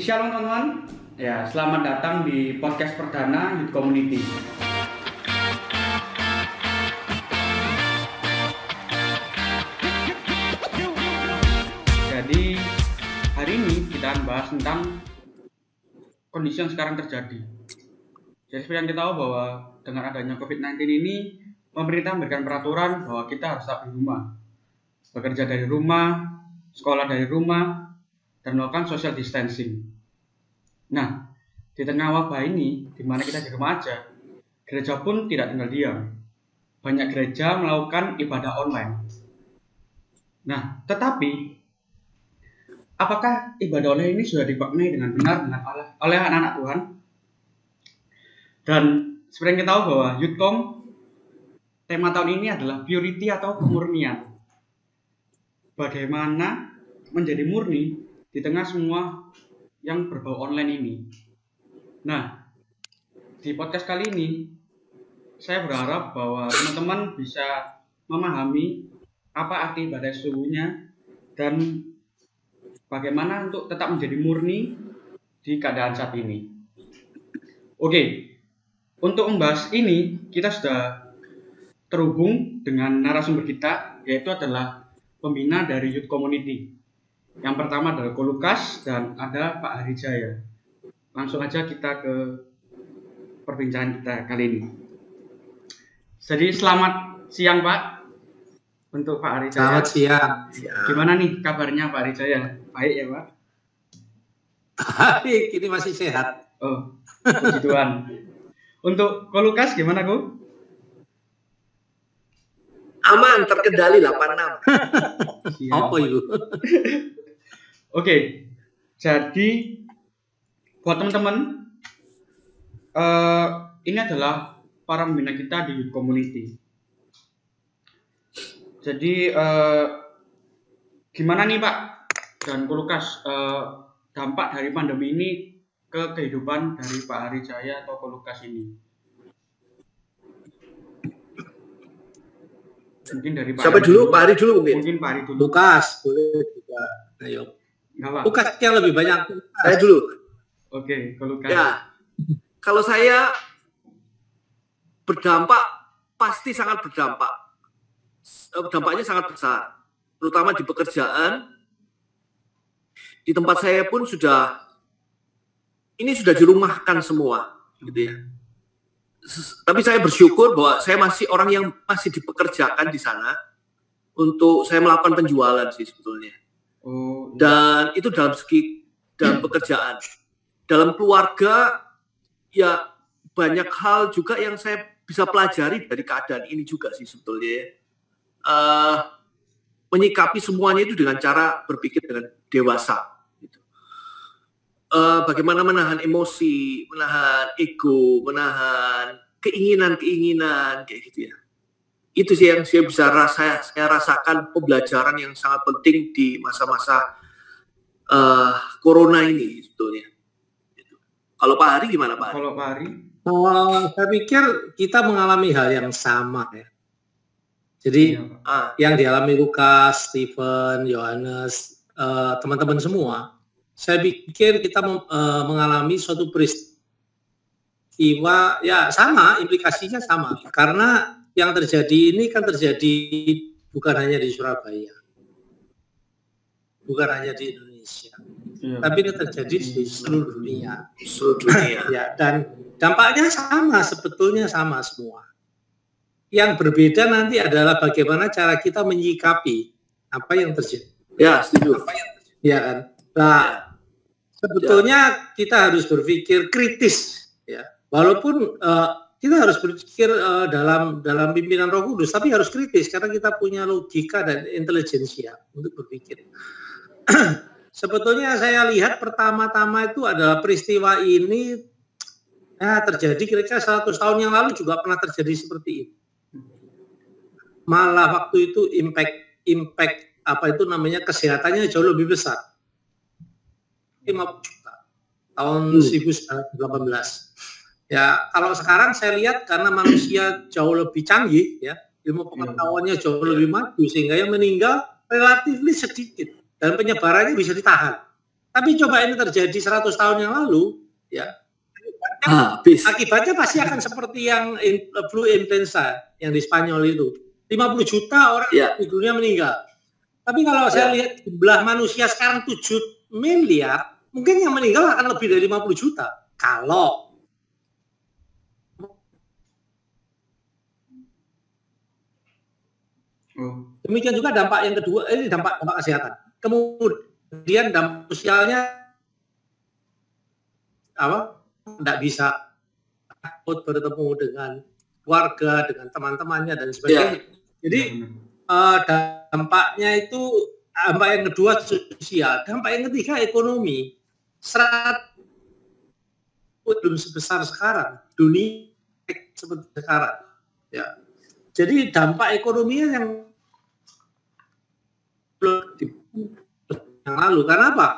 Shalom teman-teman, ya selamat datang di podcast perdana Youth Community. Jadi hari ini kita akan bahas tentang kondisi yang sekarang terjadi. Jadi seperti yang kita tahu bahwa dengan adanya COVID-19 ini, pemerintah memberikan peraturan bahwa kita harus tetap di rumah, bekerja dari rumah, sekolah dari rumah, dan melakukan social distancing. Nah, di tengah wabah ini, di mana kita di rumah aja, gereja pun tidak tinggal diam. Banyak gereja melakukan ibadah online. Nah, tetapi apakah ibadah online ini sudah dimaknai dengan benar oleh anak-anak Tuhan? Dan seperti yang kita tahu bahwa Youthcom tema tahun ini adalah purity atau kemurnian. Bagaimana menjadi murni di tengah semua yang berbau online ini. Nah, di podcast kali ini saya berharap bahwa teman-teman bisa memahami apa arti ibadah sesungguhnya dan bagaimana untuk tetap menjadi murni di keadaan saat ini. Oke, untuk membahas ini kita sudah terhubung dengan narasumber kita, yaitu adalah pembina dari Youth Community. Yang pertama adalah Ko Lukas dan ada Pak Harijaya. Langsung aja kita ke perbincangan kita kali ini. Jadi selamat siang Pak untuk Pak Harijaya. Selamat siang. Gimana nih kabarnya Pak Harijaya? Baik ya Pak? Baik, ini masih sehat. Oh, puji Tuhan. Untuk Ko Lukas gimana Ko? Aman, terkendali 86. Apa itu? Oke, jadi buat teman-teman, ini adalah para pembina kita di Youth Community. Jadi gimana nih Pak dan Ko Lukas, dampak dari pandemi ini ke kehidupan dari Pak Harijaya atau Ko Lukas ini? Mungkin dari Pak Siapa dulu? Pak Hari dulu mungkin. Mungkin Pak Hari dulu. Lukas, boleh juga. Ayo. Lukas yang lebih banyak. Saya dulu. Oke, Ko Lukas. Ya, kalau saya berdampak, pasti sangat berdampak. Dampaknya sangat besar, terutama di pekerjaan. Di tempat saya pun sudah dirumahkan semua, gitu ya. Tapi saya bersyukur bahwa saya masih orang yang masih dipekerjakan di sana untuk saya melakukan penjualan sih sebetulnya. Dan itu dalam pekerjaan. Dalam keluarga ya banyak hal juga yang saya bisa pelajari dari keadaan ini juga sih sebetulnya. Menyikapi semuanya itu dengan cara berpikir dengan dewasa. Gitu. Bagaimana menahan emosi, menahan ego, menahan keinginan-keinginan kayak gitu ya. Itu sih yang saya bisa saya rasakan pembelajaran yang sangat penting di masa-masa corona ini sebetulnya. Gitu. Kalau Pak Hari gimana Pak Hari? Kalau Pak Hari? Saya pikir kita mengalami hal yang sama ya. Jadi yang dialami Lukas, Stephen, Yohanes, teman-teman semua, saya pikir kita mengalami suatu peristiwa ya sama, implikasinya sama. Karena yang terjadi ini kan terjadi bukan hanya di Surabaya, bukan hanya di Indonesia, tapi ini terjadi di seluruh dunia. Seluruh dunia. Ya, dan dampaknya sama, sebetulnya sama semua. Yang berbeda nanti adalah bagaimana cara kita menyikapi apa yang terjadi. Ya, setuju. Ya kan. Nah, sebetulnya kita harus berpikir kritis, ya. Walaupun kita harus berpikir dalam pimpinan Roh Kudus, tapi harus kritis karena kita punya logika dan intelijensia untuk berpikir. Sebetulnya saya lihat pertama-tama itu adalah peristiwa ini terjadi kira-kira 100 tahun yang lalu juga pernah terjadi seperti ini. Malah waktu itu impact apa itu namanya kesehatannya jauh lebih besar. 50 juta tahun 1918. Ya, kalau sekarang saya lihat karena manusia jauh lebih canggih ya, ilmu pengetahuannya jauh lebih maju sehingga yang meninggal relatif sedikit dan penyebarannya bisa ditahan. Tapi coba ini terjadi 100 tahun yang lalu, ya. Akibatnya pasti akan seperti yang flu influenza yang di Spanyol itu. 50 juta orang di dunia meninggal. Tapi kalau saya lihat jumlah manusia sekarang 7 miliar, mungkin yang meninggal akan lebih dari 50 juta. Kalau demikian juga dampak yang kedua, ini dampak kesehatan. Kemudian dampak sosialnya tidak bisa bertemu dengan keluarga, dengan teman-temannya dan sebagainya. Jadi dampaknya itu dampak yang kedua sosial, dampak yang ketiga ekonomi. Belum sebesar sekarang, dunia seperti sekarang. Ya. Jadi dampak ekonominya yang lalu, karena apa?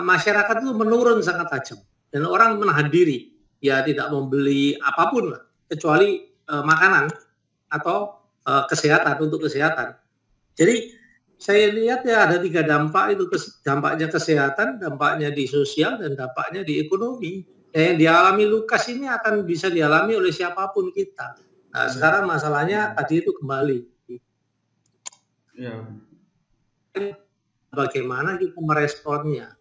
Masyarakat itu menurun sangat tajam dan orang menahan diri, ya tidak membeli apapun lah, kecuali makanan atau kesehatan untuk kesehatan. Jadi saya lihat ya ada 3 dampak itu, dampaknya kesehatan, dampaknya di sosial, dan dampaknya di ekonomi. Yang dialami Lukas ini akan bisa dialami oleh siapapun kita. Nah, sekarang masalahnya tadi itu kembali. Bagaimana kita meresponnya?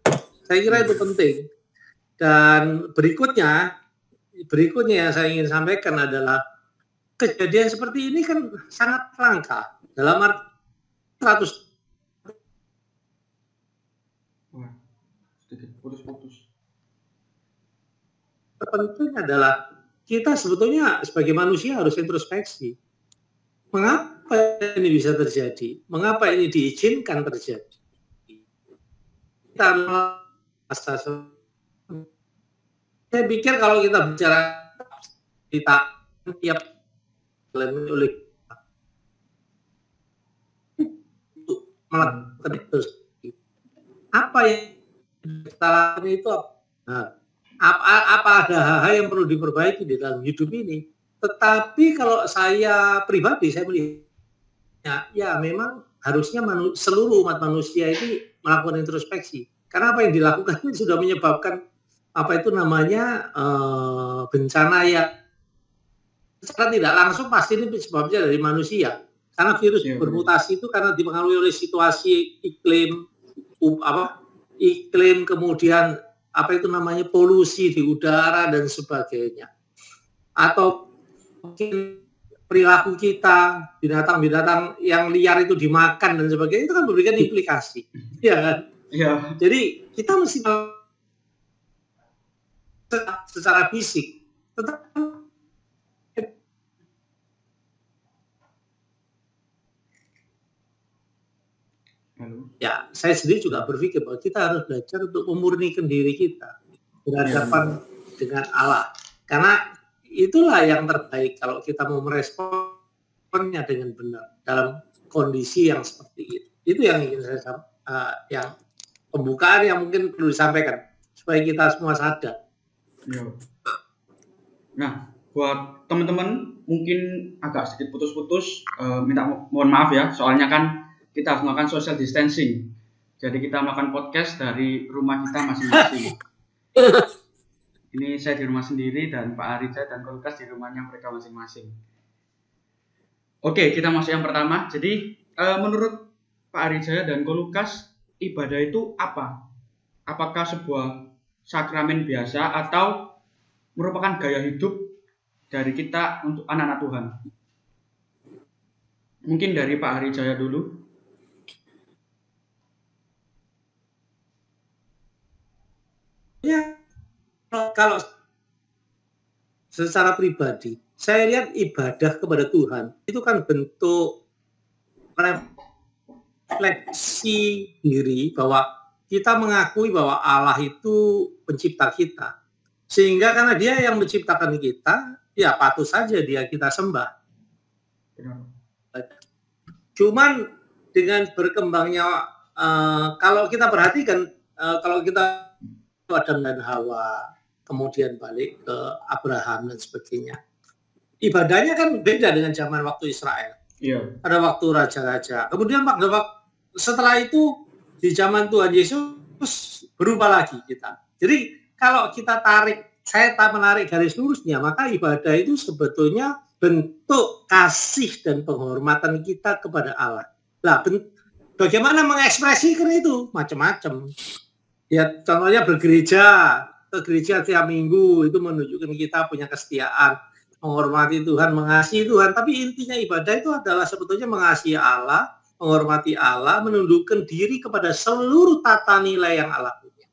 Saya kira itu penting. Dan berikutnya yang saya ingin sampaikan adalah kejadian seperti ini kan sangat langka. Dalam arti 100 putus. Terpenting adalah kita sebetulnya sebagai manusia harus introspeksi. Mengapa ini bisa terjadi? Mengapa ini diizinkan terjadi? Saya pikir kalau kita bicara tiap oleh apa yang kita lakukan itu apa ada hal-hal yang perlu diperbaiki di dalam hidup ini. Tetapi kalau saya pribadi saya melihat ya memang harusnya seluruh umat manusia ini melakukan introspeksi, karena apa yang dilakukan ini sudah menyebabkan bencana yang secara tidak langsung pasti ini sebabnya dari manusia, karena virus bermutasi itu karena dipengaruhi oleh situasi iklim kemudian polusi di udara dan sebagainya, atau mungkin perilaku kita, binatang-binatang yang liar itu dimakan dan sebagainya, itu kan memberikan implikasi, ya kan? Ya. Jadi kita mesti secara fisik, ya saya sendiri juga berpikir bahwa kita harus belajar untuk memurnikan diri kita berhadapan dengan Allah, karena itulah yang terbaik kalau kita mau meresponnya dengan benar dalam kondisi yang seperti itu. Itu yang ingin saya yang pembukaan yang mungkin perlu disampaikan supaya kita semua sadar. Nah, buat teman-teman mungkin agak sedikit putus-putus, mohon maaf ya, soalnya kan kita harus melakukan social distancing. Jadi kita melakukan podcast dari rumah kita masing-masing. Ini saya di rumah sendiri dan Pak Arija dan Lukas di rumahnya mereka masing-masing. Oke, kita masuk yang pertama. Jadi menurut Pak Arija dan Lukas, ibadah itu apa? Apakah sebuah sakramen biasa atau merupakan gaya hidup dari kita untuk anak-anak Tuhan? Mungkin dari Pak Arijaya dulu. Ya, kalau secara pribadi, saya lihat ibadah kepada Tuhan itu kan bentuk refleksi diri bahwa kita mengakui bahwa Allah itu pencipta kita. Sehingga karena dia yang menciptakan kita, ya patut saja dia kita sembah. Cuman dengan berkembangnya, kalau kita perhatikan, kalau kita Adam dan Hawa, kemudian balik ke Abraham dan sebagainya, ibadahnya kan beda dengan zaman waktu Israel. Pada waktu raja-raja. Kemudian pada setelah itu di zaman Tuhan Yesus berubah lagi kita. Jadi kalau kita saya menarik garis lurusnya, maka ibadah itu sebetulnya bentuk kasih dan penghormatan kita kepada Allah. Nah, bagaimana mengekspresikan itu? Macam-macam. Ya, contohnya bergereja, ke gereja tiap minggu, itu menunjukkan kita punya kesetiaan, menghormati Tuhan, mengasihi Tuhan. Tapi intinya ibadah itu adalah sebetulnya mengasihi Allah, menghormati Allah, menundukkan diri kepada seluruh tata nilai yang Allah punya.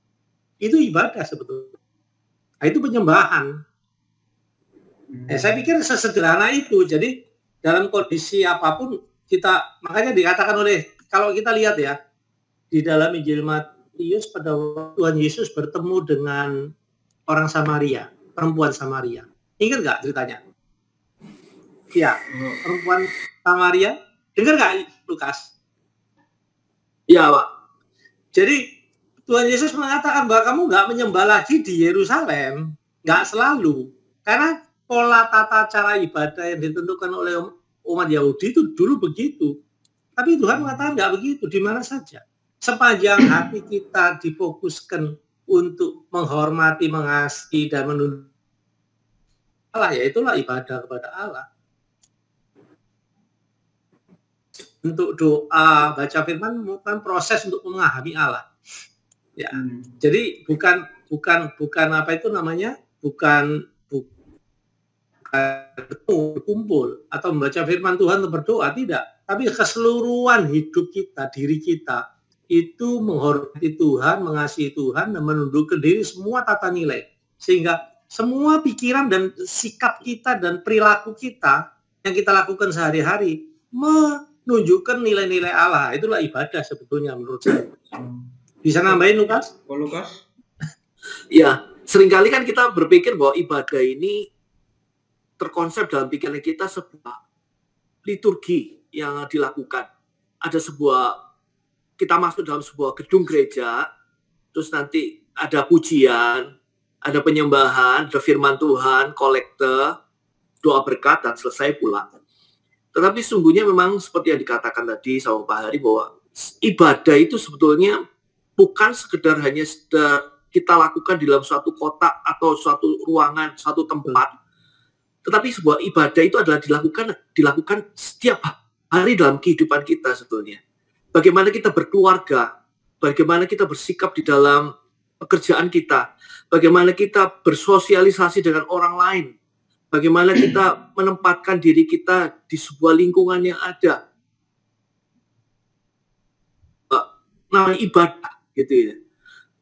Itu ibadah sebetulnya. Nah, itu penyembahan. Saya pikir sesederhana itu. Jadi dalam kondisi apapun kita, makanya dikatakan kalau kita lihat ya, di dalam Injil Matius pada waktu Tuhan Yesus bertemu dengan orang Samaria, perempuan Samaria. Ingat nggak ceritanya? Ya, perempuan Samaria. Dengar nggak, Lukas? Iya, Pak. Jadi Tuhan Yesus mengatakan bahwa kamu nggak menyembah lagi di Yerusalem, nggak selalu. Karena pola tata cara ibadah yang ditentukan oleh umat Yahudi itu dulu begitu. Tapi Tuhan mengatakan nggak begitu, di mana saja. Sepanjang hati kita difokuskan untuk menghormati, mengasihi, dan menunduk Allah, ya itulah ibadah kepada Allah. Untuk doa, baca firman merupakan proses untuk memahami Allah. Ya, jadi bukan apa itu namanya, bukan berkumpul atau membaca firman Tuhan untuk berdoa, tidak. Tapi keseluruhan hidup kita, diri kita itu menghormati Tuhan, mengasihi Tuhan, dan menundukkan diri semua tata nilai, sehingga semua pikiran dan sikap kita dan perilaku kita yang kita lakukan sehari-hari menunjukkan nilai-nilai Allah. Itulah ibadah sebetulnya menurut saya. Bisa nambahin, Lukas? Lukas? Ya, seringkali kan kita berpikir bahwa ibadah ini terkonsep dalam pikiran kita sebuah liturgi yang dilakukan. Ada kita masuk dalam sebuah gedung gereja, terus nanti ada pujian, ada penyembahan, ada firman Tuhan, kolekte, doa berkat, dan selesai pulang. Tetapi sungguhnya memang seperti yang dikatakan tadi sama Pak Hari, bahwa ibadah itu sebetulnya bukan sekedar hanya kita lakukan di dalam suatu kotak atau suatu ruangan, suatu tempat. Tetapi sebuah ibadah itu adalah dilakukan setiap hari dalam kehidupan kita sebetulnya. Bagaimana kita berkeluarga, bagaimana kita bersikap di dalam pekerjaan kita, bagaimana kita bersosialisasi dengan orang lain, bagaimana kita menempatkan diri kita di sebuah lingkungan yang ada. Namanya ibadah, gitu ya.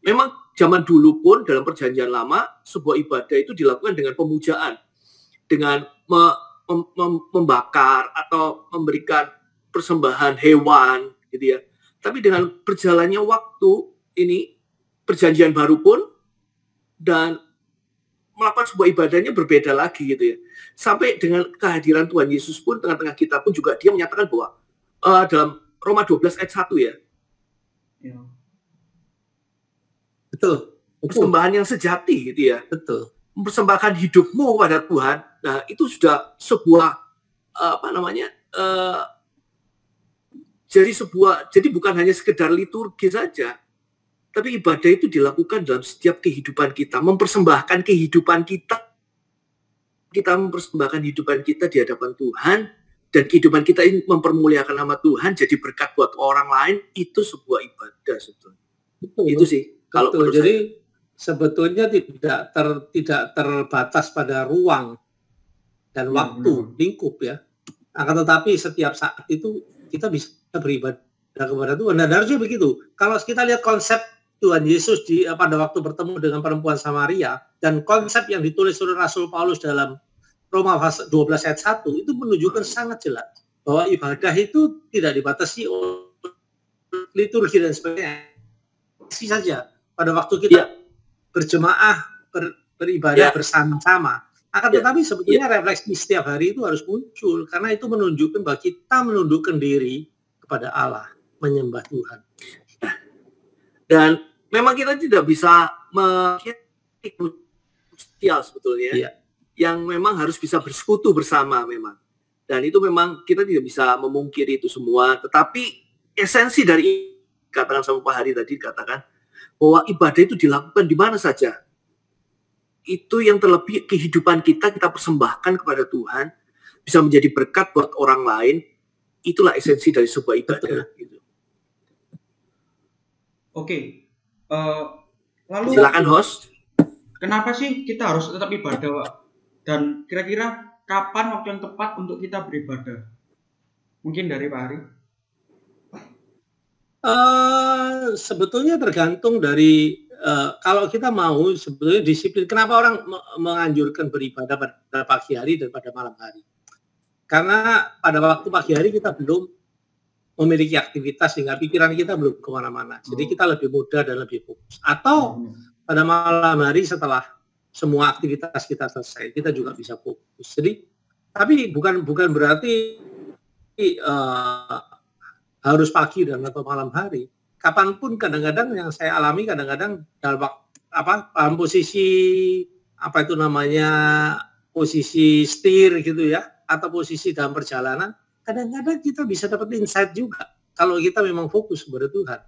Memang zaman dulu pun dalam perjanjian lama, sebuah ibadah itu dilakukan dengan pemujaan, dengan membakar atau memberikan persembahan hewan, gitu ya. Tapi dengan berjalannya waktu ini, perjanjian baru pun, dan melakukan sebuah ibadahnya berbeda lagi, gitu ya. Sampai dengan kehadiran Tuhan Yesus pun tengah-tengah kita pun juga dia menyatakan bahwa dalam Roma 12 ayat 1 ya. Ya. Betul. Persembahan yang sejati, gitu ya. Betul. Mempersembahkan hidupmu kepada Tuhan. Nah, itu sudah sebuah jadi bukan hanya sekedar liturgi saja, tapi ibadah itu dilakukan dalam setiap kehidupan kita, mempersembahkan kehidupan kita mempersembahkan kehidupan kita di hadapan Tuhan, dan kehidupan kita ini mempermuliakan nama Tuhan, jadi berkat buat orang lain. Itu sebuah ibadah sebetulnya. Itu sih kalau betul. Jadi sebetulnya tidak terbatas pada ruang dan waktu, lingkup ya. Akan tetapi setiap saat itu kita bisa beribadah kepada Tuhan, dan harusnya begitu. Kalau kita lihat konsep Tuhan Yesus pada waktu bertemu dengan perempuan Samaria, dan konsep yang ditulis oleh Rasul Paulus dalam Roma 12 ayat 1, itu menunjukkan sangat jelas bahwa ibadah itu tidak dibatasi oleh liturgi dan sebagainya. Saja pada waktu kita berjemaah beribadah bersama-sama. Akan tetapi sebetulnya refleksi setiap hari itu harus muncul, karena itu menunjukkan bahwa kita menundukkan diri kepada Allah, menyembah Tuhan. Dan memang kita tidak bisa sosial sebetulnya, yang memang harus bisa bersekutu bersama memang. Dan itu memang kita tidak bisa memungkiri itu semua. Tetapi esensi dari katakan sama Pak Hari tadi katakan bahwa ibadah itu dilakukan di mana saja. Itu yang terlebih kehidupan kita persembahkan kepada Tuhan, bisa menjadi berkat buat orang lain. Itulah esensi dari sebuah ibadah. Gitu. Oke. Lalu silakan host. Kenapa sih kita harus tetap ibadah, Pak? Dan kira-kira kapan waktu yang tepat untuk kita beribadah? Mungkin dari Pak Hari. Sebetulnya tergantung dari kalau kita mau sebetulnya disiplin. Kenapa orang menganjurkan beribadah pada pagi hari dan pada malam hari? Karena pada waktu pagi hari kita belum memiliki aktivitas sehingga pikiran kita belum kemana-mana. Jadi kita lebih mudah dan lebih fokus. Atau pada malam hari setelah semua aktivitas kita selesai, kita juga bisa fokus. Jadi, tapi bukan berarti harus pagi dan atau malam hari. Kapanpun kadang-kadang yang saya alami kadang-kadang dalam posisi posisi setir gitu ya, atau posisi dalam perjalanan, kadang-kadang kita bisa dapat insight juga kalau kita memang fokus kepada Tuhan.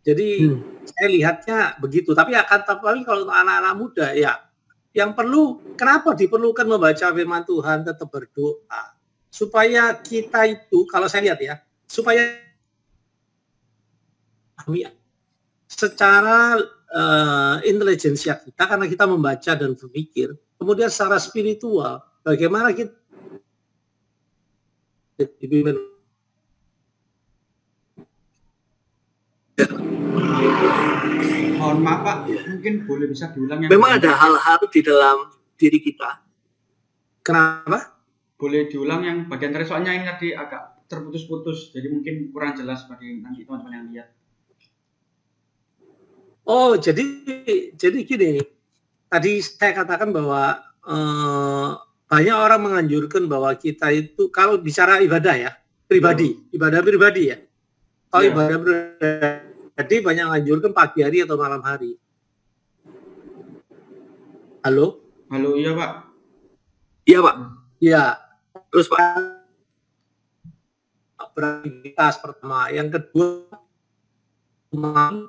Jadi saya lihatnya begitu. Tapi kalau untuk anak-anak muda ya, yang kenapa diperlukan membaca firman Tuhan, tetap berdoa supaya kita itu, kalau saya lihat ya, supaya secara intelijensia kita, karena kita membaca dan berpikir, kemudian secara spiritual bagaimana kita dipimpin. Mohon maaf Pak, mungkin boleh bisa diulang yang memang ada hal-hal di dalam diri kita. Kenapa? Boleh diulang yang bagian terakhir, soalnya ini tadi agak terputus-putus, jadi mungkin kurang jelas bagi nanti teman-teman yang lihat. Oh, jadi gini. Tadi saya katakan bahwa banyak orang menganjurkan bahwa kita itu kalau bicara ibadah ya, ibadah pribadi ya. Kalau ibadah pribadi banyak menganjurkan pagi hari atau malam hari. Halo? Halo, iya Pak. Iya Pak. Iya. Terus Pak. Beraktivitas pertama, yang kedua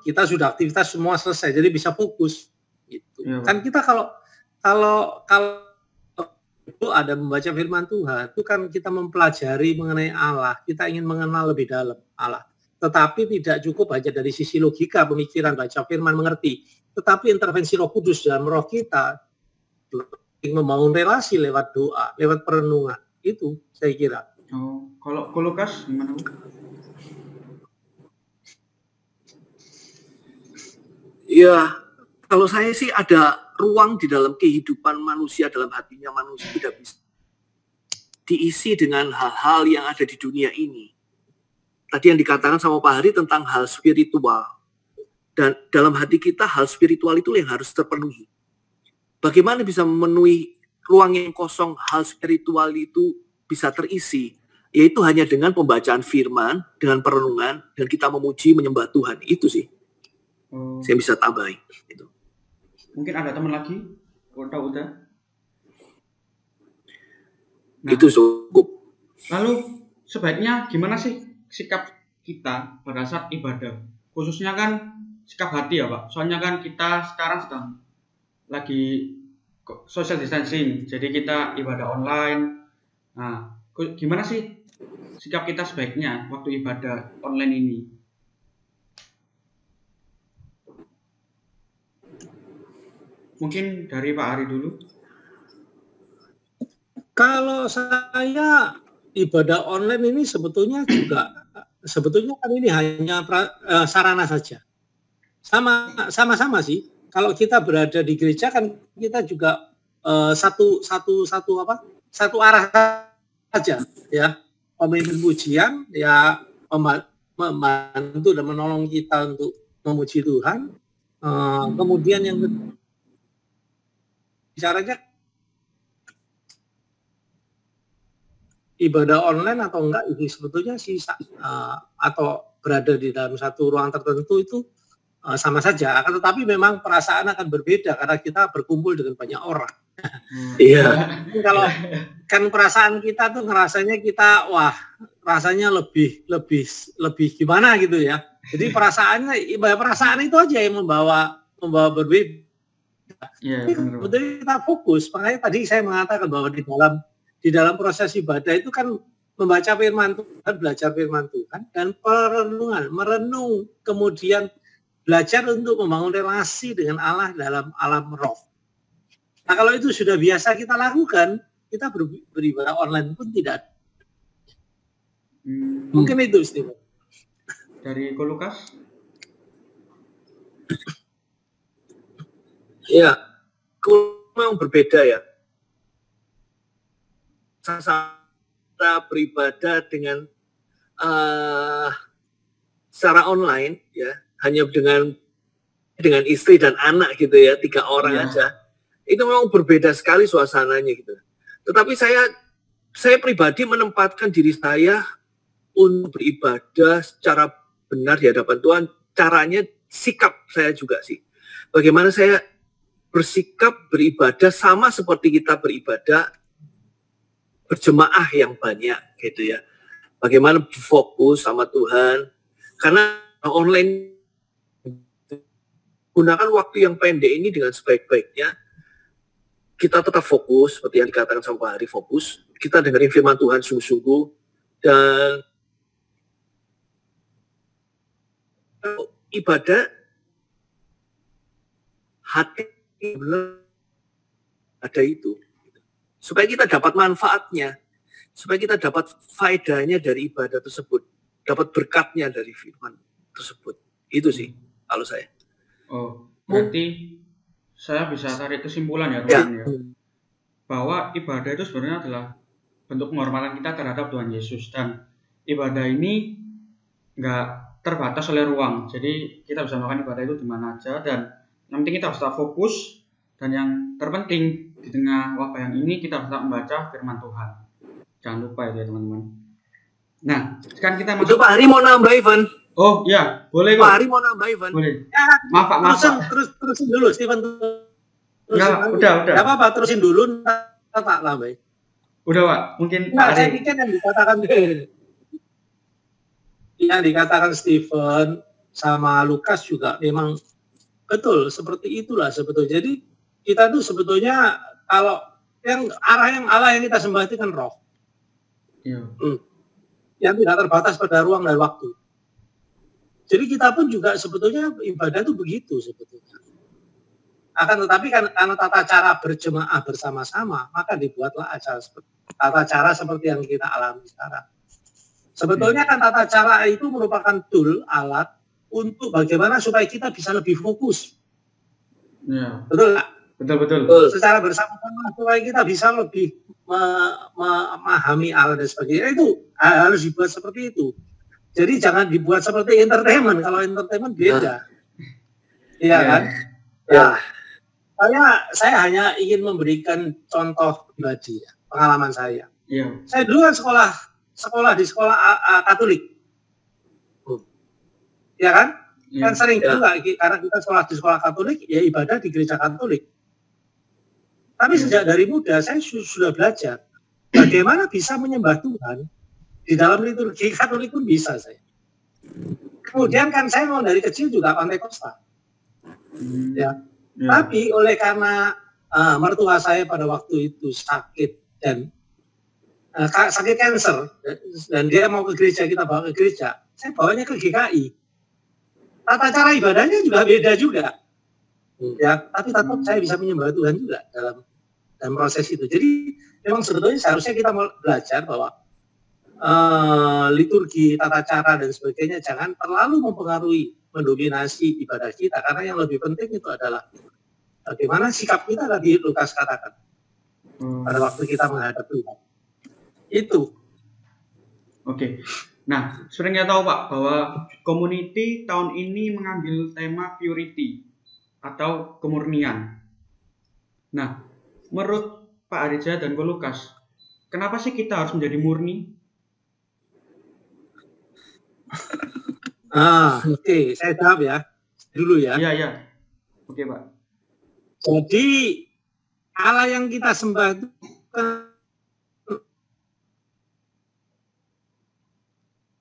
kita sudah aktivitas semua selesai, jadi bisa fokus. Gitu. Ya, kan kita kalau itu ada membaca firman Tuhan, itu kan kita mempelajari mengenai Allah, kita ingin mengenal lebih dalam Allah. Tetapi tidak cukup hanya dari sisi logika, pemikiran, baca firman, mengerti. Tetapi intervensi Roh Kudus dalam roh kita, membangun relasi lewat doa, lewat perenungan. Itu saya kira. Oh, kalau Lukas gimana Bu? Ya, kalau saya sih ada ruang di dalam kehidupan manusia, dalam hatinya manusia tidak bisa diisi dengan hal-hal yang ada di dunia ini. Tadi yang dikatakan sama Pak Hari tentang hal spiritual. Dan dalam hati kita hal spiritual itu yang harus terpenuhi. Bagaimana bisa memenuhi ruang yang kosong, hal spiritual itu bisa terisi? Yaitu hanya dengan pembacaan firman, dengan perenungan, dan kita memuji, menyembah Tuhan. Itu sih. Saya bisa tambahin. Gitu. Mungkin ada teman lagi? Udah. Nah, itu cukup. Lalu sebaiknya gimana sih sikap kita pada saat ibadah? Khususnya kan sikap hati ya Pak. Soalnya kan kita sekarang sedang lagi social distancing. Jadi kita ibadah online. Nah, gimana sih sikap kita sebaiknya waktu ibadah online ini? Mungkin dari Pak Hari dulu. Kalau saya ibadah online ini sebetulnya kan ini hanya sarana saja. Sama-sama sih. Kalau kita berada di gereja kan kita juga satu arah saja ya. Pemimpin pujian ya membantu dan menolong kita untuk memuji Tuhan. Kemudian yang bicaranya ibadah online atau enggak itu sebetulnya sih atau berada di dalam satu ruang tertentu itu sama saja. Akan tetapi memang perasaan akan berbeda karena kita berkumpul dengan banyak orang Iya. Kalau kan perasaan kita tuh ngerasanya kita rasanya lebih gimana gitu ya. Jadi perasaan itu aja yang membawa berbeda. Iya, betul kita fokus. Makanya tadi saya mengatakan bahwa di dalam proses ibadah itu kan membaca firman Tuhan, belajar firman Tuhan, dan merenung, kemudian belajar untuk membangun relasi dengan Allah dalam alam roh. Nah, kalau itu sudah biasa kita lakukan, kita beribadah online pun tidak. Mungkin itu, Steven. Dari Ko Lukas? Ya, memang berbeda ya. Cara beribadah dengan secara online ya, hanya dengan istri dan anak gitu ya, 3 orang aja. Itu memang berbeda sekali suasananya gitu. Tetapi saya pribadi menempatkan diri saya untuk beribadah secara benar di hadapan Tuhan. Caranya sikap saya juga sih. Bagaimana saya bersikap beribadah sama seperti kita beribadah berjemaah yang banyak gitu ya. Bagaimana fokus sama Tuhan. Karena online gunakan waktu yang pendek ini dengan sebaik-baiknya. Kita tetap fokus, seperti yang dikatakan sama Pak Hari, fokus. Kita dengerin firman Tuhan sungguh-sungguh. Dan ibadah, hati ada itu. Supaya kita dapat manfaatnya. Supaya kita dapat faedahnya dari ibadah tersebut. Dapat berkatnya dari firman tersebut. Itu sih, kalau saya. Oh, berarti saya bisa tarik kesimpulan ya, Tuhan, ya, bahwa ibadah itu sebenarnya adalah bentuk penghormatan kita terhadap Tuhan Yesus, dan ibadah ini nggak terbatas oleh ruang. Jadi kita bisa melakukan ibadah itu di mana aja, dan yang penting kita harus tetap fokus, dan yang terpenting di tengah wabah yang ini kita harus tetap membaca firman Tuhan. Jangan lupa itu ya, teman-teman. Nah, sekarang kita masuk. Itu Pak Hari mau nambah, Ivan. Oh iya, boleh kok. Pak Hari mau nambah, Ivan. Boleh. Ya, maaf Pak. Terusin dulu, Steven. Udah. Gak apa-apa, terusin dulu, tak lambai. Udah Pak, mungkin Pak Hari. Saya pikir yang dikatakan Steven sama Lukas juga memang betul, seperti itulah sebetulnya. Jadi kita tuh sebetulnya kalau yang Allah yang kita sembah itu kan roh. Iya. Yang tidak terbatas pada ruang dan waktu. Jadi kita pun juga sebetulnya ibadah itu begitu sebetulnya. Akan tetapi karena tata cara berjemaah bersama-sama, maka dibuatlah tata cara seperti yang kita alami sekarang. Sebetulnya kan tata cara itu merupakan tool, alat untuk bagaimana supaya kita bisa lebih fokus. Ya. Betul nggak? Betul. Secara bersama-sama supaya kita bisa lebih memahami Allah dan sebagainya, itu harus dibuat seperti itu. Jadi jangan dibuat seperti entertainment. Kalau entertainment beda. Iya kan? Ya. Saya hanya ingin memberikan contoh pribadi ya, pengalaman saya. Iya. Saya dulu kan sekolah di sekolah Katolik. Ya kan? Kan sering juga karena kita sekolah di sekolah Katolik, ya ibadah di gereja Katolik. Tapi sejak dari muda saya sudah belajar bagaimana bisa menyembah Tuhan di dalam liturgi Katolik pun bisa saya. Kemudian kan saya mau dari kecil juga Pantekosta. Ya. Tapi oleh karena mertua saya pada waktu itu sakit dan sakit kanker dan dia mau ke gereja, kita bawa ke gereja, saya bawanya ke GKI. Tata cara ibadahnya juga beda juga. Ya, tapi tetap saya bisa menyembah Tuhan juga dalam proses itu. Jadi memang sebetulnya seharusnya kita mau belajar bahwa liturgi, tata cara dan sebagainya jangan terlalu mempengaruhi, mendominasi ibadah kita, karena yang lebih penting itu adalah bagaimana sikap kita tadi Lukas katakan pada waktu kita menghadap Tuhan. Itu. Oke. Nah, sering kita tahu Pak bahwa community tahun ini mengambil tema purity atau kemurnian. Nah, menurut Pak Arija dan Ko Lukas, kenapa sih kita harus menjadi murni? Oke, saya jawab ya dulu ya. Iya. Oke Pak. Jadi Allah yang kita sembah itu kan,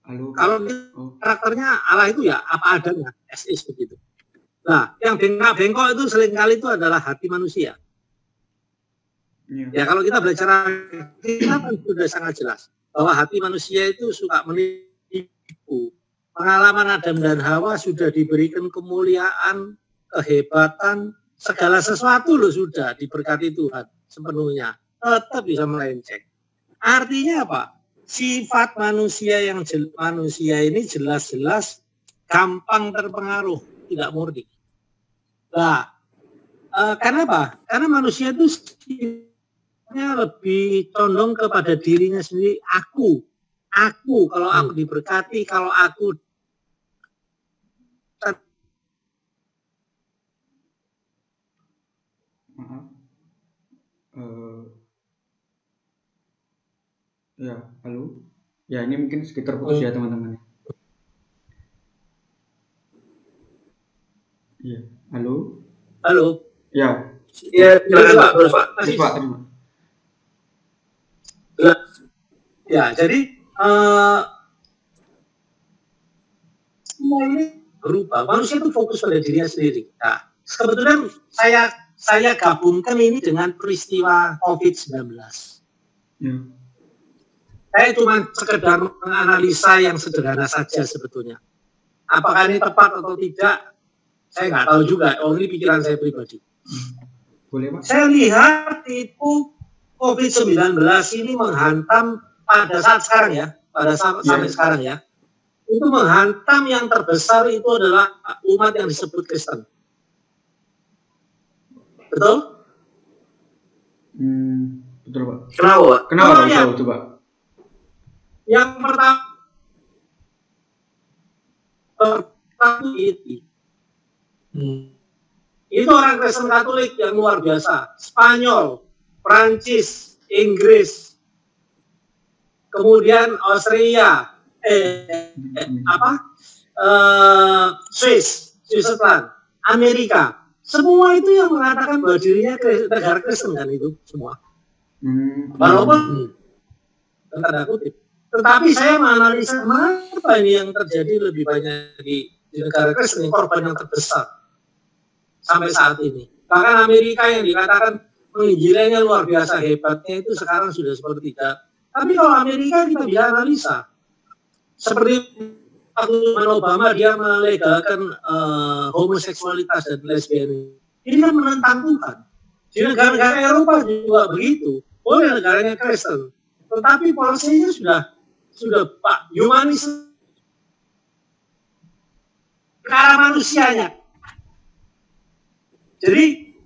kalau karakternya Allah itu ya apa adanya, as is begitu. Nah, yang bengkok itu seringkali itu adalah hati manusia. Ya kalau kita belajar kita kan sudah sangat jelas bahwa hati manusia itu suka menipu. Pengalaman Adam dan Hawa sudah diberikan kemuliaan, kehebatan, segala sesuatu loh sudah diberkati Tuhan sepenuhnya. Tetap bisa melenceng. Artinya apa? Sifat manusia manusia ini jelas-jelas gampang terpengaruh, tidak murni. Nah, kenapa? Karena manusia itu lebih condong kepada dirinya sendiri. Aku kalau aku diberkati, kalau aku ya, halo. Ya, ini mungkin sekitar putus ya teman-teman. Iya, halo. Ya. Iya, silakan Pak. Terima. Ya, jadi semua ini berubah. Manusia itu fokus pada dirinya sendiri. Nah, kebetulan saya gabungkan ini dengan peristiwa COVID-19. Saya cuma sekedar menganalisa yang sederhana saja sebetulnya. Apakah ini tepat atau tidak, saya nggak tahu juga. Oh, ini pikiran saya pribadi. Boleh, Pak? Saya lihat itu COVID-19 ini menghantam pada saat sekarang ya, sampai sekarang ya, itu menghantam yang terbesar itu adalah umat yang disebut Kristen. Betul? Betul, Pak. Kenapa? Coba. Yang pertama itu orang Kristen Katolik yang luar biasa. Spanyol, Prancis, Inggris, kemudian Austria, Switzerland, Amerika, semua itu yang mengatakan bahwa dirinya negara Kristen kan itu semua. Walaupun tanda kutip. Tetapi saya menganalisa mengapa ini yang terjadi lebih banyak di negara Kristen, korban yang terbesar sampai saat ini. Bahkan Amerika yang dikatakan penginjilannya luar biasa hebatnya itu sekarang sudah sepertiga. Tapi kalau Amerika kita bisa analisa, seperti waktu Obama dia melegalkan homoseksualitas dan lesbian, ini kan menentang Tuhan. Di negara-negara Eropa juga begitu, boleh negaranya Kristen, tetapi polisinya sudah Pak humanis ke arah manusianya. Jadi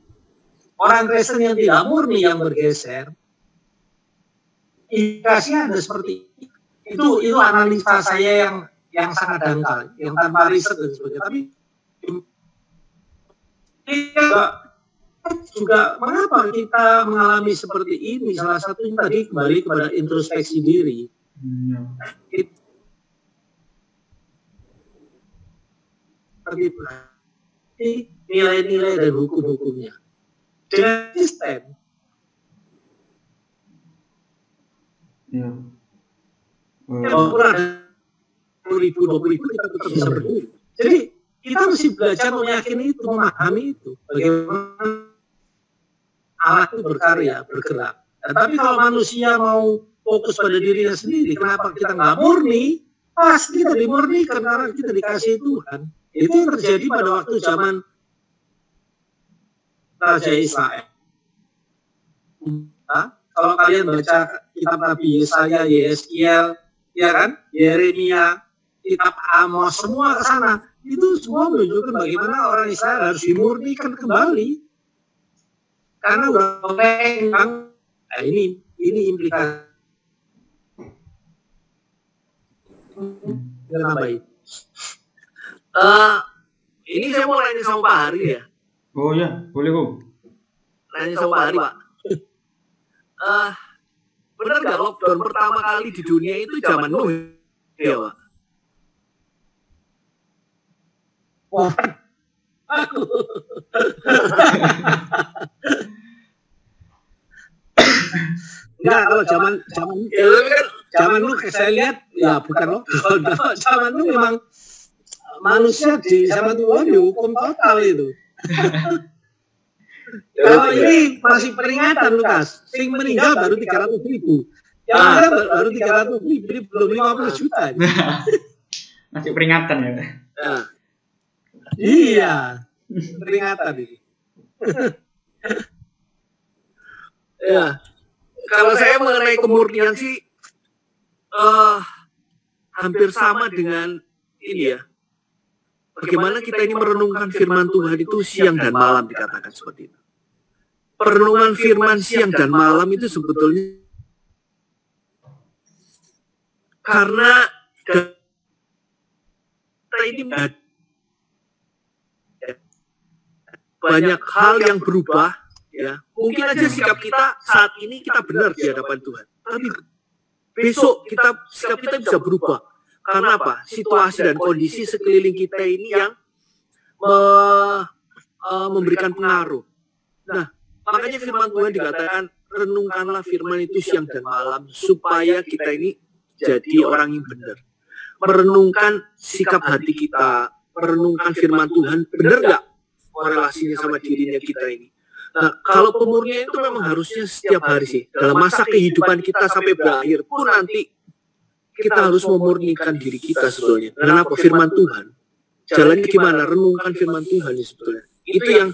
orang Kristen yang tidak murni yang bergeser, indikasinya ada seperti itu analisa saya yang sangat dangkal, yang tanpa riset dan sebagainya. Tapi juga mengapa kita mengalami seperti ini? Salah satunya tadi kembali kepada introspeksi diri. Seperti nilai-nilai dan hukum-hukumnya. Dengan sistem. Walaupun ada 20.000 kita tetap bisa berdiri. Jadi kita mesti belajar meyakini itu, memahami itu. Bagaimana Allah itu berkarya, bergerak. Tapi kalau manusia mau fokus pada dirinya sendiri, kenapa kita nggak murni? Pasti kita dimurnikan karena kita dikasih Tuhan. Itu yang terjadi pada waktu zaman Raja Israel. Nah, kalau kalian baca kitab Nabi Yesaya, Yeskiel, ya kan, Yeremia, kitab Amos, semua ke sana, itu semua menunjukkan bagaimana orang Israel harus dimurnikan kembali. Karena orang ini implikasi. Ini saya mau nanya sama Pak Hari ya. Oh ya, boleh Bung. Nanya sama Pak Hari, Pak. Benar nggak lockdown pertama kali di dunia itu zaman Nuh ya, Pak? Wah, Enggak, kalau zaman lu saya lihat ya bukan loh. Kalau zaman lu memang manusia di zaman Tuhan dihukum total itu. Kalau ini masih peringatan Lukas, sing meninggal baru 300.000. Yang meninggal baru 300.000, belum 50 juta. Masih peringatan ya. Iya, peringatan ini. Ya, kalau saya mengenai kemurnian sih hampir sama dengan ini ya. Bagaimana kita ini merenungkan firman Tuhan itu siang dan malam dikatakan seperti itu. Perenungan firman siang dan malam itu sebetulnya karena kita ini banyak hal yang berubah, ya. Mungkin aja sikap kita saat ini kita benar di hadapan Tuhan, tapi besok sikap kita bisa berubah. Karena apa? Situasi dan kondisi sekeliling kita ini yang memberikan pengaruh. Nah, makanya firman Tuhan dikatakan, renungkanlah firman itu siang dan malam, supaya kita ini jadi orang yang benar. Merenungkan sikap hati kita, merenungkan firman Tuhan, benar nggak korelasinya sama dirinya kita ini. Nah, kalau pemurnian itu memang harusnya setiap hari sih. Dalam masa kehidupan kita sampai berakhir pun nanti kita harus memurnikan diri kita sebetulnya. Kenapa? Firman Tuhan. Jalannya gimana? Renungkan firman Tuhan ya sebetulnya. Itu yang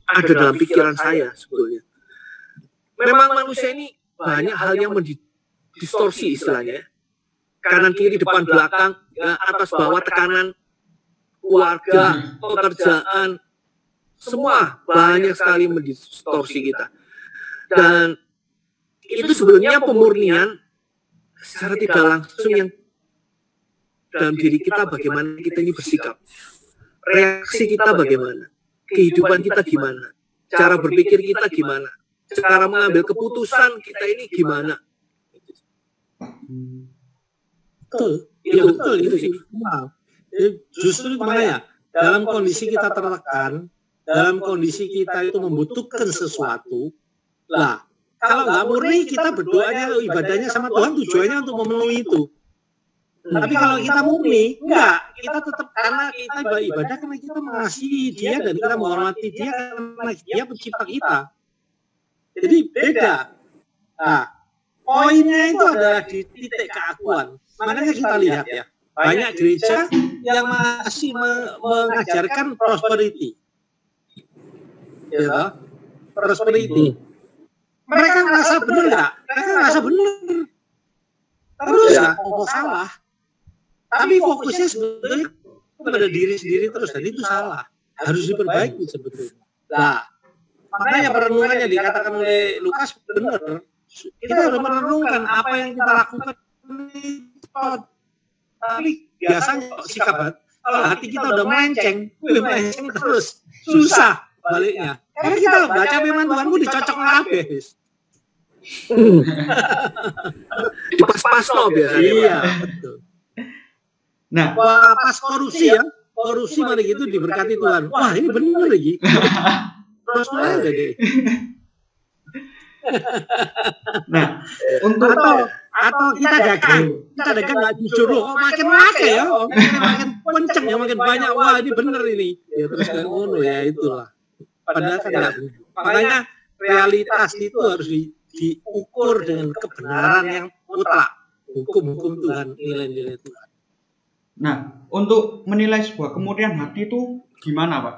ada dalam pikiran saya sebetulnya. Memang manusia ini banyak hal yang mendistorsi istilahnya. Kanan kiri depan belakang, ya, atas bawah tekanan, keluarga, pekerjaan, semua banyak sekali mendistorsi kita. Dan itu sebenarnya pemurnian secara tidak langsung yang dalam diri kita, bagaimana kita ini bersikap, reaksi kita bagaimana, kehidupan kita gimana, cara berpikir kita gimana, cara mengambil keputusan kita ini gimana. Betul, ya betul itu sih. Nah, justru itu makanya dalam kondisi kita tertekan, dalam kondisi kita itu membutuhkan sesuatu, lah kalau nggak murni kita berdoanya, ibadahnya sama Tuhan tujuannya untuk memenuhi itu. Tapi kalau kita murni, enggak, kita tetap karena kita ibadah karena kita mengasihi Dia dan kita menghormati Dia karena Dia pencipta kita. Jadi beda. Nah, poinnya itu adalah di titik keakuan. Makanya kita lihat ya, banyak gereja yang masih mengajarkan prosperity. Ya, prosperity. Mereka merasa benar nggak? Mereka merasa benar. Terus ya, salah. Tapi fokusnya sebetulnya pada diri sendiri terus, dan itu salah. Harus diperbaiki sebetulnya. Nah, makanya perenungannya dikatakan oleh Lukas benar. Kita harus merenungkan apa yang kita lakukan. Tapi biasanya sikap kalau hati kita udah melenceng terus, susah baliknya. Karena kita baca firman Tuhan pun dicocok habis. Pas-pas loh biasanya. Iya, betul. Nah, pas korupsi ya, korupsi mari gitu diberkati Tuhan. Wah, ini benar lagi. Terus aja deh. Nah, untuk atau kita dagang nggak jujur loh, kok makin ya, makin kenceng ya, makin banyak. Wah, ini benar ini. Ya terus kan ngono ya, itulah. Padahal kan nggak. Makanya realitas itu harus diukur dengan kebenaran yang mutlak, hukum-hukum Tuhan, nilai-nilai Tuhan. Nah, untuk menilai sebuah kemurnian hati itu gimana, Pak?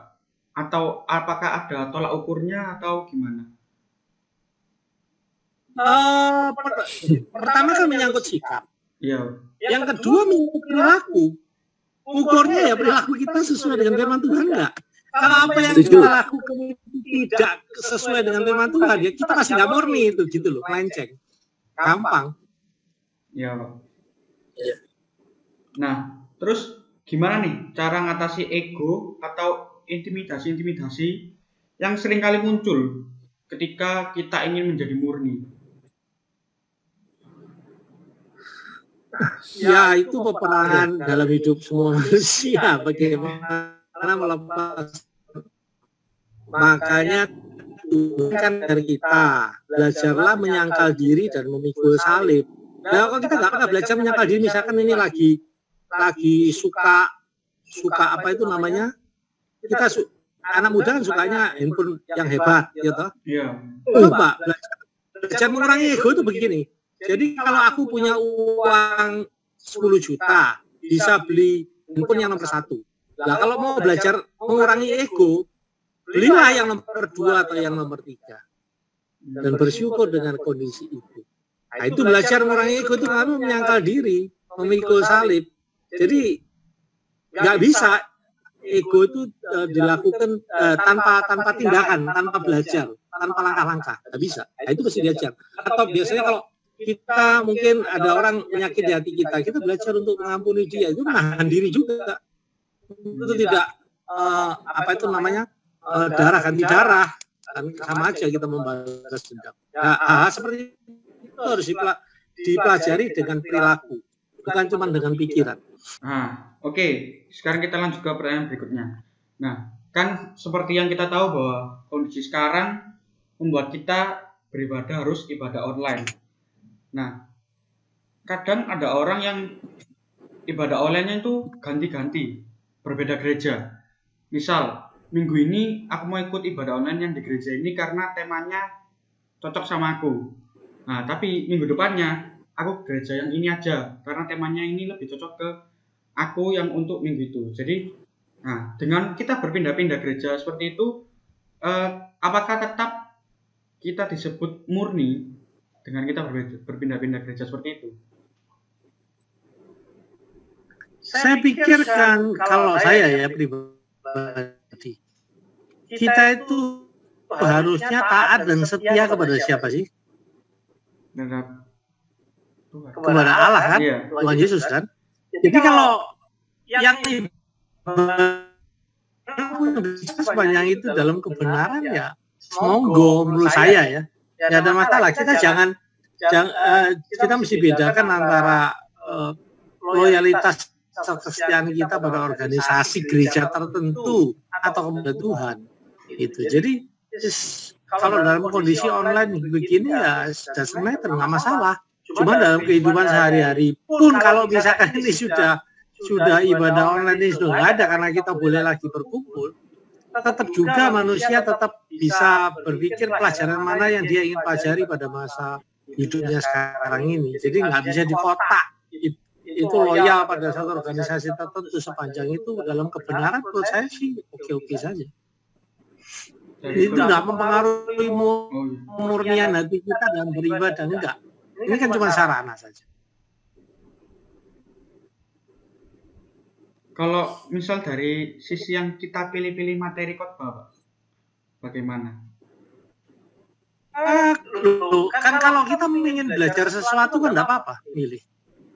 Atau apakah ada tolak ukurnya atau gimana? Pertama kan menyangkut sikap. Iya. Yang kedua menyangkut perilaku. Ukurnya ya perilaku kita sesuai dengan firman Tuhan enggak? Kalau apa yang kita lakukan tidak sesuai dengan firman Tuhan, ya kita masih nggak murni itu, gitu loh, melenceng, gampang. Ya, Pak. Nah, terus gimana nih cara ngatasi ego atau intimidasi yang seringkali muncul ketika kita ingin menjadi murni? Ya, itu peperangan dalam hidup semua manusia, bagaimana melepas. Makanya Tuhan kan dari kita, belajarlah menyangkal diri dan memikul salib. Nah, kalau kita nggak pernah belajar menyangkal diri, misalkan ini lagi suka apa itu namanya? Anak muda kan sukanya handphone yang hebat, gitu. Iya. Coba belajar mengurangi ego itu begini. Jadi kalau aku punya uang 10 juta, bisa beli handphone yang nomor 1. Nah, kalau mau belajar mengurangi ego, belilah yang nomor 2 atau yang nomor 3. Dan bersyukur dengan kondisi itu. Nah, itu belajar mengurangi ego itu kamu menyangkal diri, memikul salib. Jadi nggak bisa ego itu dilakukan tanpa tindakan, tanpa belajar, tanpa langkah-langkah. Nggak bisa. Nah, itu mesti diajar. Atau biasanya kalau kita mungkin ada orang menyakiti hati kita belajar untuk mengampuni dia, itu menahan diri juga. Itu tidak apa itu namanya darah ganti darah, kan sama aja kita membalas dendam. Nah, seperti itu harus dipelajari dengan perilaku, bukan cuma dengan pikiran. Nah, oke. Sekarang kita lanjut ke pertanyaan berikutnya. Nah, kan seperti yang kita tahu bahwa kondisi sekarang membuat kita beribadah harus ibadah online. Nah, kadang ada orang yang ibadah online-nya itu ganti-ganti, berbeda gereja. Misal, minggu ini aku mau ikut ibadah online yang di gereja ini karena temanya cocok sama aku. Nah, tapi minggu depannya aku ke gereja yang ini aja karena temanya ini lebih cocok ke aku yang untuk minggu itu. Jadi, nah, dengan kita berpindah-pindah gereja seperti itu, apakah tetap kita disebut murni dengan kita berpindah-pindah gereja seperti itu? Saya pikirkan kalau saya ya pribadi, kita itu harusnya taat dan setia kepada siapa sih? Kepada Allah kan, iya. Tuhan Yesus kan. Jadi kalau yang sepanjang itu dalam kebenaran ya, monggo menurut saya ya, nggak ada masalah. Kita mesti bedakan antara loyalitas kesetiaan kita pada organisasi gereja tertentu atau kepada Tuhan. Itu. Jadi kalau dalam kondisi online begini ya sebenarnya nggak masalah. Cuma dalam kehidupan sehari-hari pun kalau misalkan ini sudah ibadah online ini sudah nggak ada karena kita boleh lagi berkumpul, tetap juga manusia tetap bisa berpikir pelajaran mana yang dia ingin pelajari pada masa hidupnya sekarang ini. Jadi nggak bisa dikotak. Itu loyal pada satu organisasi tertentu sepanjang itu dalam kebenaran menurut saya sih oke-oke saja. Itu nggak mempengaruhi murnian hati kita dalam beribadah, enggak. Ini kan cuma sarana saja. Kalau misal dari sisi yang kita pilih-pilih materi khotbah, bagaimana? Kan kalau kita ingin belajar sesuatu kan enggak apa-apa milih.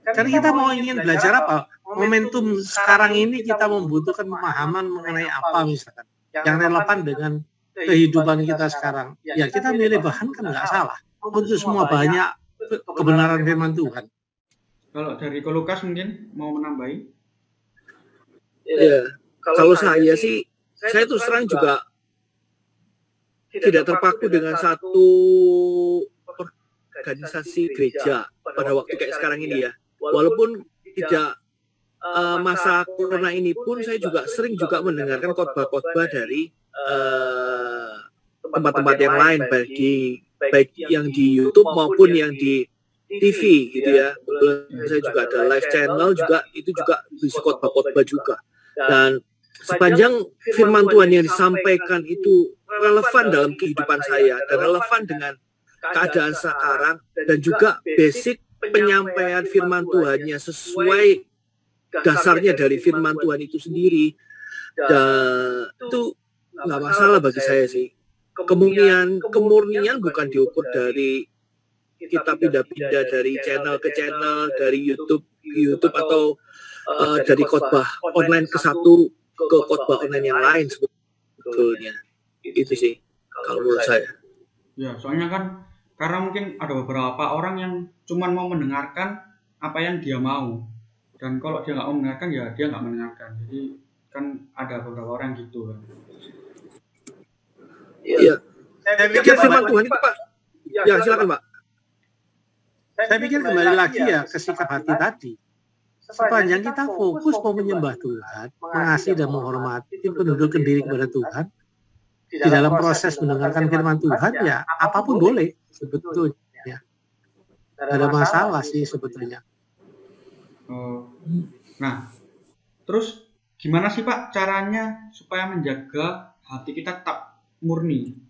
Karena kita mau ingin belajar apa? Momentum sekarang ini kita membutuhkan pemahaman mengenai apa misalkan yang relevan dengan kehidupan kita sekarang. Ya kita milih bahan kan nggak salah. Untuk semua banyak kebenaran firman Tuhan. Kalau dari Lukas mungkin mau menambahi? Ya, kalau saya sih, saya terus terang juga tidak terpaku dengan satu organisasi gereja pada waktu kayak sekarang ini ya. Walaupun tidak masa corona ini pun saya juga sering juga mendengarkan khotbah-khotbah dari tempat-tempat yang lain, baik yang di YouTube maupun yang di TV gitu ya. Saya juga ada live channel juga, itu juga bisa khotbah-khotbah juga. Dan sepanjang firman Tuhan yang disampaikan itu relevan dalam kehidupan saya dan relevan dengan keadaan sekarang dan juga basic penyampaian firman Tuhannya sesuai dasarnya dari firman Tuhan itu sendiri, dan itu nggak masalah bagi saya sih. Kemurnian bukan diukur dari kita pindah-pindah dari channel ke channel, dari YouTube atau dari khotbah online ke satu ke khotbah online yang lain sebetulnya. Itu sih kalau menurut saya. Ya, soalnya kan karena mungkin ada beberapa orang yang cuma mau mendengarkan apa yang dia mau, dan kalau dia nggak mau mendengarkan ya dia nggak mendengarkan. Jadi kan ada beberapa orang gitu kan. Iya, Saya pikir firman Tuhan itu Pak. Ya silakan Pak. Saya pikir kembali lagi ya ke sikap hati tadi. Sepanjang kita fokus mau menyembah Tuhan, mengasihi dan menghormati, menundukkan diri kepada Tuhan, di dalam proses mendengarkan firman Tuhan, ya apapun boleh sebetulnya. Tidak ada masalah sih sebetulnya. Nah, terus gimana sih Pak caranya supaya menjaga hati kita tetap murni?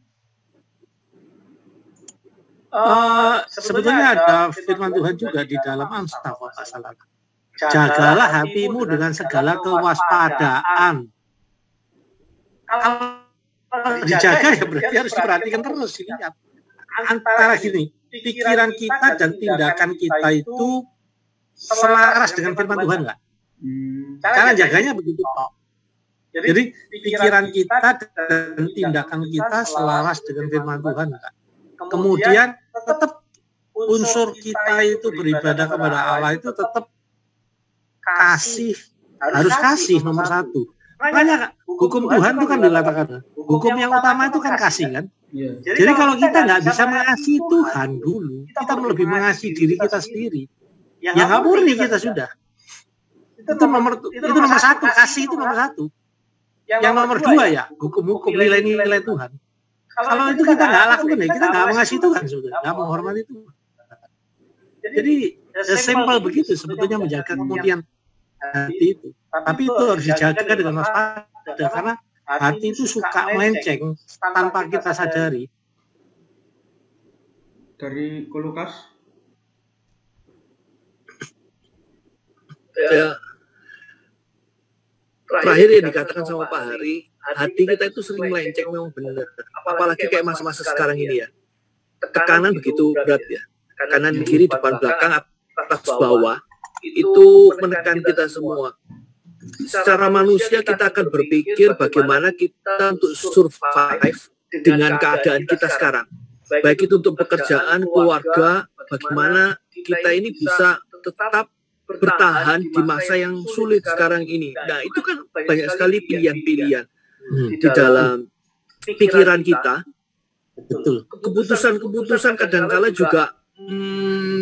Sebetulnya ada firman Tuhan juga di dalam Amsal pasal 8. Jagalah hatimu dengan segala kewaspadaan. Kalau dijaga ya berarti harus diperhatikan terus. Lihat. Antara gini, pikiran kita dan tindakan kita itu selaras dengan firman Tuhan nggak? Cara jaganya begitu kok. Jadi pikiran kita dan tindakan kita selaras dengan firman Tuhan nggak? Kemudian tetap unsur kita itu beribadah kepada Allah itu tetap kasih, harus kasih nomor satu. Makanya hukum Tuhan itu kan dikatakan, hukum yang utama itu kan kasih kan. Jadi kalau kita nggak bisa mengasihi Tuhan dulu, kita lebih mengasihi diri kita sendiri. Ya nggak murni kita sudah. Itu nomor satu, kasih itu nomor satu. Yang nomor dua ya hukum-hukum nilai-nilai Tuhan. Kalau itu kita nggak lakukan ya kita nggak mengasihi Tuhan sudah, nggak menghormati Tuhan. Jadi simpel begitu sebetulnya menjaga kemudian hati itu. Tapi itu harus dijaga dengan waspada karena hati itu suka melenceng tanpa kita sadari. Dari Lukas? Ya. Terakhir yang dikatakan sama Pak Hari, hati kita itu sering melenceng memang benar. Apalagi kayak masa-masa sekarang ini ya. Tekanan begitu berat ya. Kanan kiri depan belakang atas bawah itu menekan kita semua. Secara manusia kita akan berpikir bagaimana kita untuk survive dengan keadaan kita sekarang. Baik itu untuk pekerjaan, keluarga, bagaimana kita ini bisa tetap bertahan di masa yang sulit sekarang ini. Nah itu kan banyak sekali pilihan-pilihan di dalam pikiran kita. Betul. Keputusan-keputusan kadang-kala juga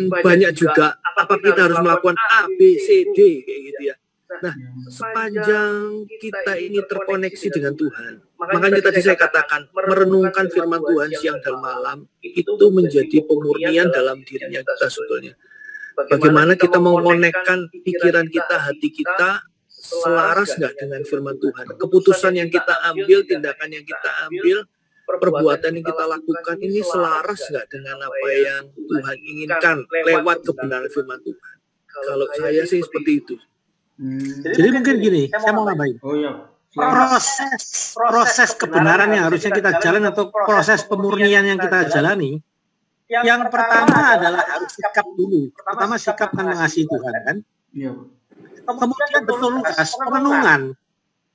banyak juga apa kita harus melakukan A, B, C, D kayak gitu ya. Nah, sepanjang kita ini terkoneksi dengan Tuhan, makanya tadi saya katakan merenungkan firman Tuhan siang dan malam itu menjadi pemurnian dalam dirinya kita sebetulnya. Bagaimana kita mau mengonekkan pikiran kita, hati kita selaras nggak dengan firman Tuhan? Keputusan yang kita ambil, tindakan yang kita ambil, perbuatan yang kita lakukan ini selaras nggak dengan apa yang Tuhan inginkan lewat kebenaran firman Tuhan? Kalau saya sih seperti itu. Jadi mungkin gini, saya mau nambahin. Proses kebenaran yang harusnya kita jalani atau proses pemurnian yang kita jalani, yang pertama adalah harus sikap dulu. Pertama sikap kan mengasihi Tuhan kan. Kemudian betul renungan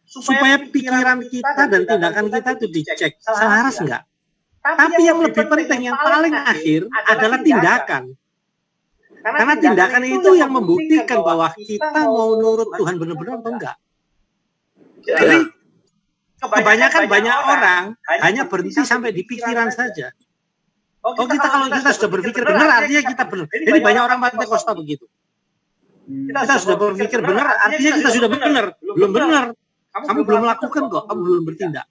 supaya pikiran kita dan tindakan kita itu dicek selaras enggak. Tapi yang lebih penting, yang paling akhir adalah tindakan. Karena tindakan itu yang membuktikan bahwa kita mau nurut Tuhan benar-benar atau enggak. Jadi kebanyakan banyak orang hanya berhenti sampai di pikiran saja. Kita kalau kita sudah berpikir benar artinya kita benar. Jadi banyak orang Pentakosta begitu. Kita sudah berpikir benar artinya kita sudah benar. Belum benar. Kamu belum melakukan kok, kamu belum bertindak.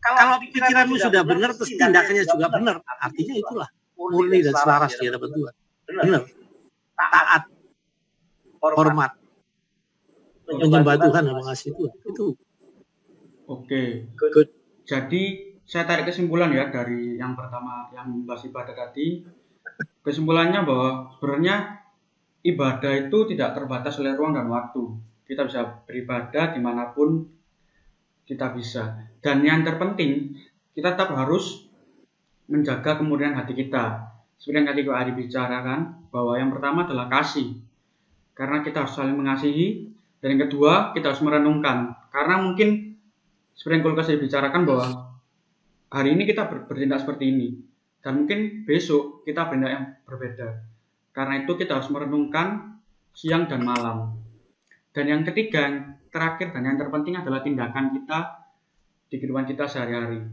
Kalau pikiranmu sudah benar terus tindakannya juga benar, artinya itulah murni dan selaras di hadapan Tuhan. Benar. Taat, hormat, menyembah Tuhan dan mengasihi Tuhan. Itu. Oke. Jadi saya tarik kesimpulan ya dari yang pertama yang membahas ibadah tadi. Kesimpulannya bahwa sebenarnya ibadah itu tidak terbatas oleh ruang dan waktu. Kita bisa beribadah dimanapun kita bisa. Dan yang terpenting, kita tetap harus menjaga kemurnian hati kita. Seperti yang tadi Pak Ari bicarakan, bahwa yang pertama adalah kasih. Karena kita harus saling mengasihi. Dan yang kedua, kita harus merenungkan. Karena mungkin, seperti yang Lukas bicarakan bahwa hari ini kita bertindak seperti ini. Dan mungkin besok kita bertindak yang berbeda. Karena itu kita harus merenungkan siang dan malam. Dan yang ketiga, yang terakhir dan yang terpenting adalah tindakan kita di kehidupan kita sehari-hari.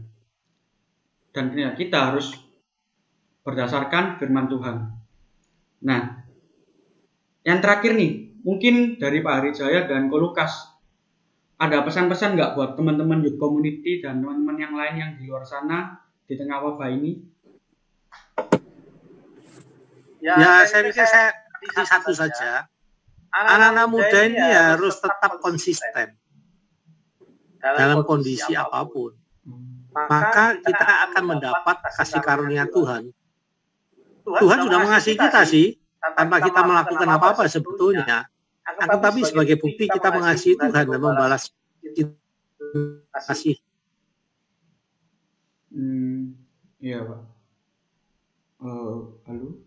dan ya, kita harus berdasarkan firman Tuhan. Nah, yang terakhir nih, mungkin dari Pak Harijaya dan Ko Lukas, ada pesan-pesan nggak buat teman-teman youth community dan teman-teman yang lain yang di luar sana di tengah wabah ini? Ya, saya pikir saya kasih satu saja. Anak-anak muda ini harus tetap konsisten dalam kondisi apapun. Maka kita akan mendapat kasih karunia Tuhan. Tuhan sudah mengasihi kita sih, tanpa kita melakukan apa-apa sebetulnya. Tetapi sebagai bukti kita mengasihi Tuhan dan membalas kasih. Iya, Pak. Halo.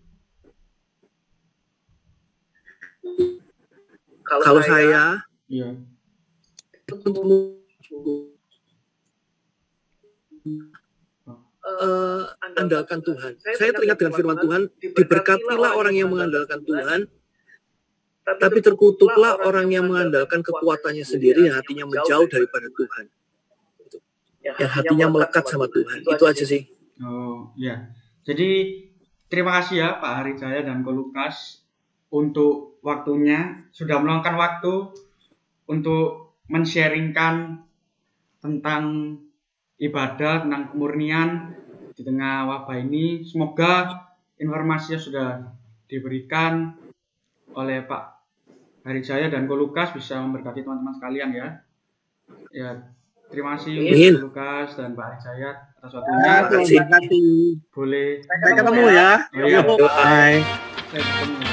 Kalau saya, iya, andalkan Tuhan. Saya teringat dengan firman Tuhan, diberkatilah orang yang mengandalkan Tuhan, tapi terkutuklah orang yang mengandalkan kekuatannya sendiri, yang hatinya menjauh daripada Tuhan. Yang hatinya melekat sama Tuhan. Itu aja sih. Oh, ya. Jadi terima kasih ya Pak Harijaya dan Ko Lukas untuk waktunya, sudah meluangkan waktu untuk men-sharingkan tentang ibadah, tentang kemurnian di tengah wabah ini. Semoga informasinya sudah diberikan oleh Pak Harijaya dan Ko Lukas bisa memberkati teman-teman sekalian ya. Ya, terima kasih Ko Lukas dan Pak Harijaya atas waktunya. Terima kasih. Boleh. Sampai ketemu ya. Oh, iya. Bye. Sampai ketemu.